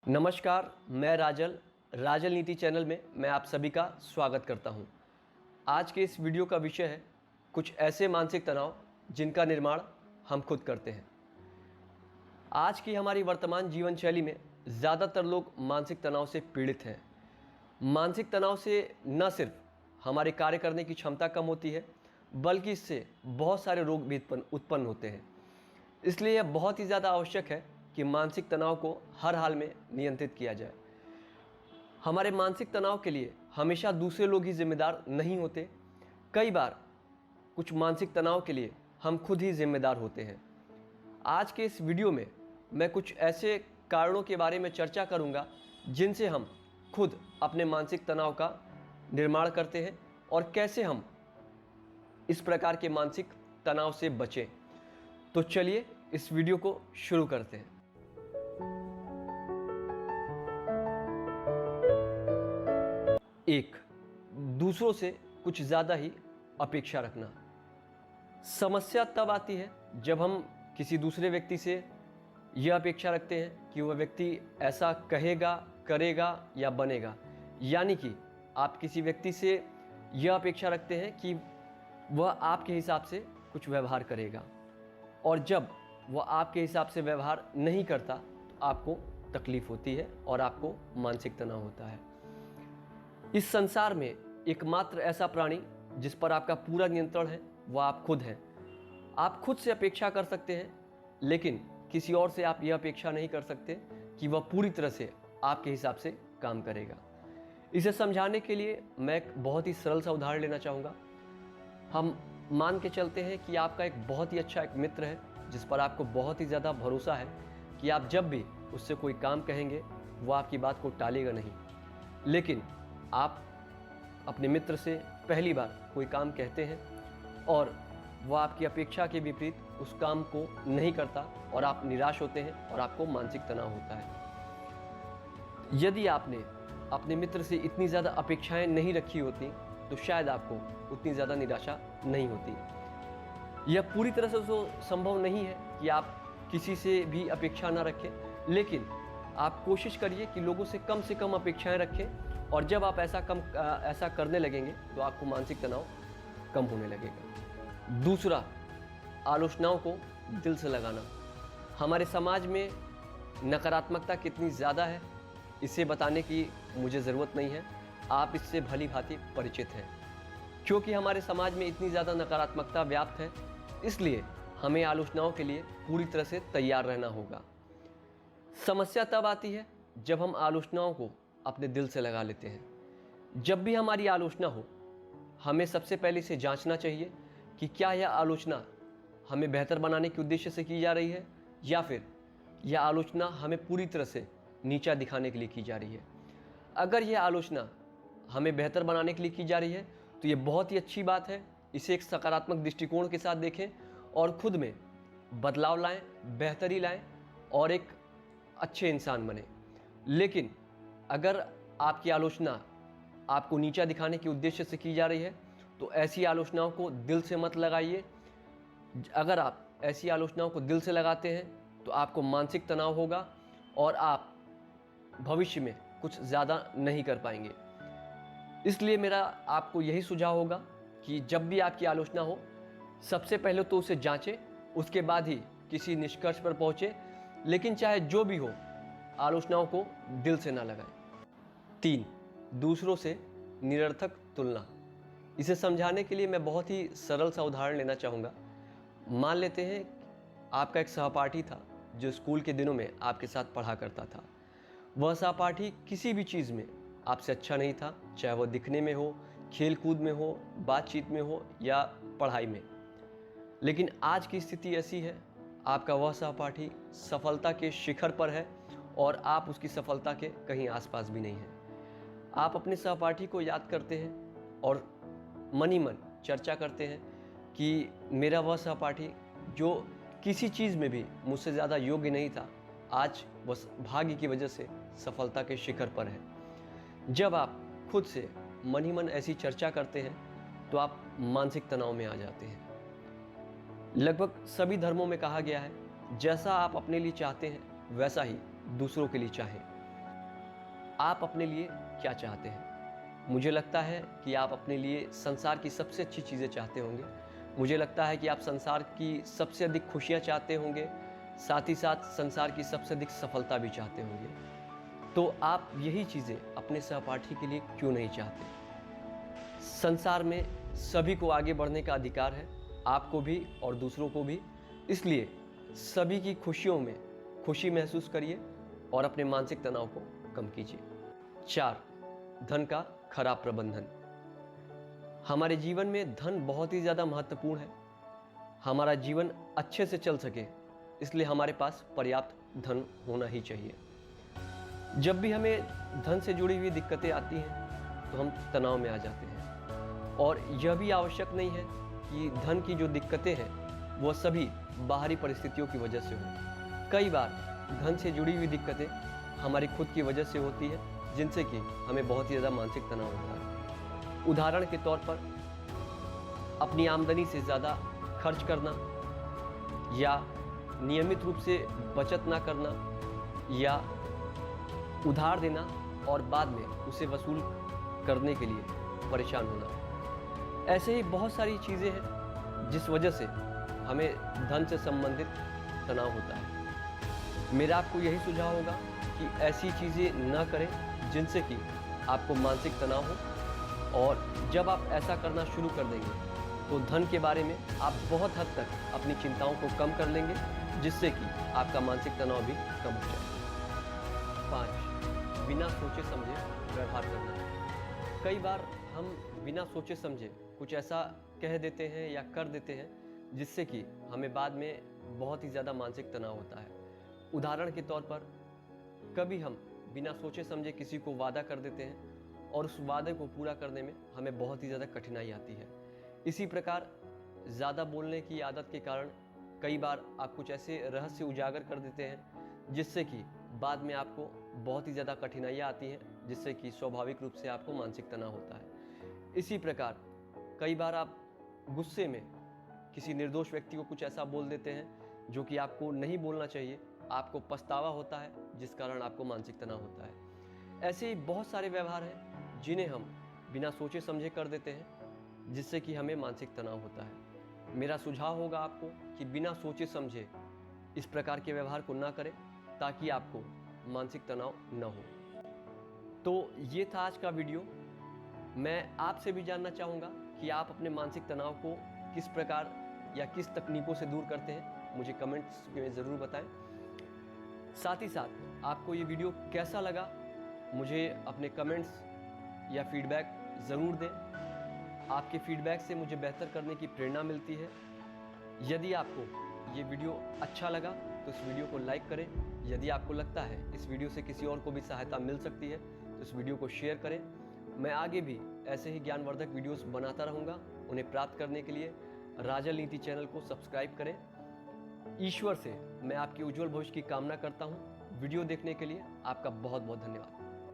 नमस्कार, मैं राजल नीति चैनल में मैं आप सभी का स्वागत करता हूं। आज के इस वीडियो का विषय है कुछ ऐसे मानसिक तनाव जिनका निर्माण हम खुद करते हैं। आज की हमारी वर्तमान जीवन शैली में ज़्यादातर लोग मानसिक तनाव से पीड़ित हैं। मानसिक तनाव से न सिर्फ हमारे कार्य करने की क्षमता कम होती है, बल्कि इससे बहुत सारे रोग भी उत्पन्न होते हैं। इसलिए यह बहुत ही ज़्यादा आवश्यक है कि मानसिक तनाव को हर हाल में नियंत्रित किया जाए। हमारे मानसिक तनाव के लिए हमेशा दूसरे लोग ही जिम्मेदार नहीं होते। कई बार कुछ मानसिक तनाव के लिए हम खुद ही जिम्मेदार होते हैं। आज के इस वीडियो में मैं कुछ ऐसे कारणों के बारे में चर्चा करूंगा जिनसे हम खुद अपने मानसिक तनाव का निर्माण करते हैं और कैसे हम इस प्रकार के मानसिक तनाव से बचें। तो चलिए इस वीडियो को शुरू करते हैं। एक, दूसरों से कुछ ज़्यादा ही अपेक्षा रखना। समस्या तब आती है जब हम किसी दूसरे व्यक्ति से यह अपेक्षा रखते हैं कि वह व्यक्ति ऐसा कहेगा, करेगा या बनेगा। यानी कि आप किसी व्यक्ति से यह अपेक्षा रखते हैं कि वह आपके हिसाब से कुछ व्यवहार करेगा, और जब वह आपके हिसाब से व्यवहार नहीं करता तो आपको तकलीफ होती है और आपको मानसिक तनाव होता है। इस संसार में एकमात्र ऐसा प्राणी जिस पर आपका पूरा नियंत्रण है वह आप खुद हैं। आप खुद से अपेक्षा कर सकते हैं, लेकिन किसी और से आप यह अपेक्षा नहीं कर सकते कि वह पूरी तरह से आपके हिसाब से काम करेगा। इसे समझाने के लिए मैं एक बहुत ही सरल सा उदाहरण लेना चाहूँगा। हम मान के चलते हैं कि आपका एक बहुत ही अच्छा एक मित्र है जिस पर आपको बहुत ही ज़्यादा भरोसा है कि आप जब भी उससे कोई काम कहेंगे वो आपकी बात को टालेगा नहीं। लेकिन आप अपने मित्र से पहली बार कोई काम कहते हैं और वह आपकी अपेक्षा के विपरीत उस काम को नहीं करता और आप निराश होते हैं और आपको मानसिक तनाव होता है। यदि आपने अपने मित्र से इतनी ज़्यादा अपेक्षाएं नहीं रखी होती तो शायद आपको उतनी ज़्यादा निराशा नहीं होती। यह पूरी तरह से तो संभव नहीं है कि आप किसी से भी अपेक्षा ना रखें, लेकिन आप कोशिश करिए कि लोगों से कम अपेक्षाएं रखें, और जब आप ऐसा करने लगेंगे तो आपको मानसिक तनाव कम होने लगेगा। दूसरा, आलोचनाओं को दिल से लगाना। हमारे समाज में नकारात्मकता कितनी ज़्यादा है इसे बताने की मुझे ज़रूरत नहीं है, आप इससे भली भांति परिचित हैं। क्योंकि हमारे समाज में इतनी ज़्यादा नकारात्मकता व्याप्त है, इसलिए हमें आलोचनाओं के लिए पूरी तरह से तैयार रहना होगा। समस्या तब आती है जब हम आलोचनाओं को अपने दिल से लगा लेते हैं। जब भी हमारी आलोचना हो, हमें सबसे पहले इसे जांचना चाहिए कि क्या यह आलोचना हमें बेहतर बनाने के उद्देश्य से की जा रही है, या फिर यह आलोचना हमें पूरी तरह से नीचा दिखाने के लिए की जा रही है। अगर यह आलोचना हमें बेहतर बनाने के लिए की जा रही है तो ये बहुत ही अच्छी बात है। इसे एक सकारात्मक दृष्टिकोण के साथ देखें और खुद में बदलाव लाएं, बेहतरी लाएं और एक अच्छे इंसान बने। लेकिन अगर आपकी आलोचना आपको नीचा दिखाने के उद्देश्य से की जा रही है तो ऐसी आलोचनाओं को दिल से मत लगाइए। अगर आप ऐसी आलोचनाओं को दिल से लगाते हैं तो आपको मानसिक तनाव होगा और आप भविष्य में कुछ ज़्यादा नहीं कर पाएंगे। इसलिए मेरा आपको यही सुझाव होगा कि जब भी आपकी आलोचना हो, सबसे पहले तो उसे जांचें, उसके बाद ही किसी निष्कर्ष पर पहुँचे। लेकिन चाहे जो भी हो, आलोचनाओं को दिल से ना लगाएं। 3, दूसरों से निरर्थक तुलना। इसे समझाने के लिए मैं बहुत ही सरल सा उदाहरण लेना चाहूँगा। मान लेते हैं आपका एक सहपाठी था जो स्कूल के दिनों में आपके साथ पढ़ा करता था। वह सहपाठी किसी भी चीज़ में आपसे अच्छा नहीं था, चाहे वह दिखने में हो, खेल कूद में हो, बातचीत में हो या पढ़ाई में। लेकिन आज की स्थिति ऐसी है, आपका वह सहपाठी सफलता के शिखर पर है और आप उसकी सफलता के कहीं आसपास भी नहीं हैं। आप अपने सहपाठी को याद करते हैं और मन ही मन चर्चा करते हैं कि मेरा वह सहपाठी जो किसी चीज़ में भी मुझसे ज़्यादा योग्य नहीं था, आज बस भाग्य की वजह से सफलता के शिखर पर है। जब आप खुद से मन ही मन ऐसी चर्चा करते हैं तो आप मानसिक तनाव में आ जाते हैं। लगभग सभी धर्मों में कहा गया है, जैसा आप अपने लिए चाहते हैं वैसा ही दूसरों के लिए चाहें। आप अपने लिए क्या चाहते हैं? मुझे लगता है कि आप अपने लिए संसार की सबसे अच्छी चीज़ें चाहते होंगे। मुझे लगता है कि आप संसार की सबसे अधिक खुशियाँ चाहते होंगे, साथ ही साथ संसार की सबसे अधिक सफलता भी चाहते होंगे। तो आप यही चीज़ें अपने सहपाठी के लिए क्यों नहीं चाहते? संसार में सभी को आगे बढ़ने का अधिकार है, आपको भी और दूसरों को भी। इसलिए सभी की खुशियों में खुशी महसूस करिए और अपने मानसिक तनाव को कम कीजिए। 4. धन का खराब प्रबंधन। हमारे जीवन में धन बहुत ही ज़्यादा महत्वपूर्ण है। हमारा जीवन अच्छे से चल सके, इसलिए हमारे पास पर्याप्त धन होना ही चाहिए। जब भी हमें धन से जुड़ी हुई दिक्कतें आती हैं, तो हम तनाव में आ जाते हैं। और यह भी आवश्यक नहीं है कि धन की जो दिक्कतें हैं, वह सभी बाहरी परिस्थितियों की वजह से हो। कई बार धन से जुड़ी हुई दिक्कतें हमारी खुद की वजह से होती है, जिनसे कि हमें बहुत ही ज़्यादा मानसिक तनाव होता है। उदाहरण के तौर पर अपनी आमदनी से ज़्यादा खर्च करना, या नियमित रूप से बचत ना करना, या उधार देना और बाद में उसे वसूल करने के लिए परेशान होना। ऐसे ही बहुत सारी चीज़ें हैं जिस वजह से हमें धन से संबंधित तनाव होता है। मेरा आपको यही सुझाव होगा कि ऐसी चीज़ें न करें जिनसे कि आपको मानसिक तनाव हो। और जब आप ऐसा करना शुरू कर देंगे तो धन के बारे में आप बहुत हद तक अपनी चिंताओं को कम कर लेंगे, जिससे कि आपका मानसिक तनाव भी कम हो जाए। 5. बिना सोचे समझे व्यवहार करना। कई बार हम बिना सोचे समझे कुछ ऐसा कह देते हैं या कर देते हैं जिससे कि हमें बाद में बहुत ही ज़्यादा मानसिक तनाव होता है। उदाहरण के तौर पर कभी हम बिना सोचे समझे किसी को वादा कर देते हैं और उस वादे को पूरा करने में हमें बहुत ही ज़्यादा कठिनाई आती है। इसी प्रकार ज़्यादा बोलने की आदत के कारण कई बार आप कुछ ऐसे रहस्य उजागर कर देते हैं जिससे कि बाद में आपको बहुत ही ज़्यादा कठिनाइयाँ आती हैं, जिससे कि स्वाभाविक रूप से आपको मानसिक तनाव होता है। इसी प्रकार कई बार आप गुस्से में किसी निर्दोष व्यक्ति को कुछ ऐसा बोल देते हैं जो कि आपको नहीं बोलना चाहिए, आपको पछतावा होता है, जिस कारण आपको मानसिक तनाव होता है। ऐसे ही बहुत सारे व्यवहार हैं जिन्हें हम बिना सोचे समझे कर देते हैं, जिससे कि हमें मानसिक तनाव होता है। मेरा सुझाव होगा आपको कि बिना सोचे समझे इस प्रकार के व्यवहार को ना करें, ताकि आपको मानसिक तनाव न हो। तो ये था आज का वीडियो। मैं आपसे भी जानना चाहूँगा कि आप अपने मानसिक तनाव को किस प्रकार या किस तकनीकों से दूर करते हैं, मुझे कमेंट्स में ज़रूर बताएं। साथ ही साथ आपको ये वीडियो कैसा लगा, मुझे अपने कमेंट्स या फीडबैक ज़रूर दें। आपके फीडबैक से मुझे बेहतर करने की प्रेरणा मिलती है। यदि आपको ये वीडियो अच्छा लगा तो इस वीडियो को लाइक करें। यदि आपको लगता है इस वीडियो से किसी और को भी सहायता मिल सकती है तो इस वीडियो को शेयर करें। मैं आगे भी ऐसे ही ज्ञानवर्धक वीडियोस बनाता रहूँगा। उन्हें प्राप्त करने के लिए राजल नीति चैनल को सब्सक्राइब करें। ईश्वर से मैं आपके उज्जवल भविष्य की कामना करता हूँ। वीडियो देखने के लिए आपका बहुत बहुत धन्यवाद।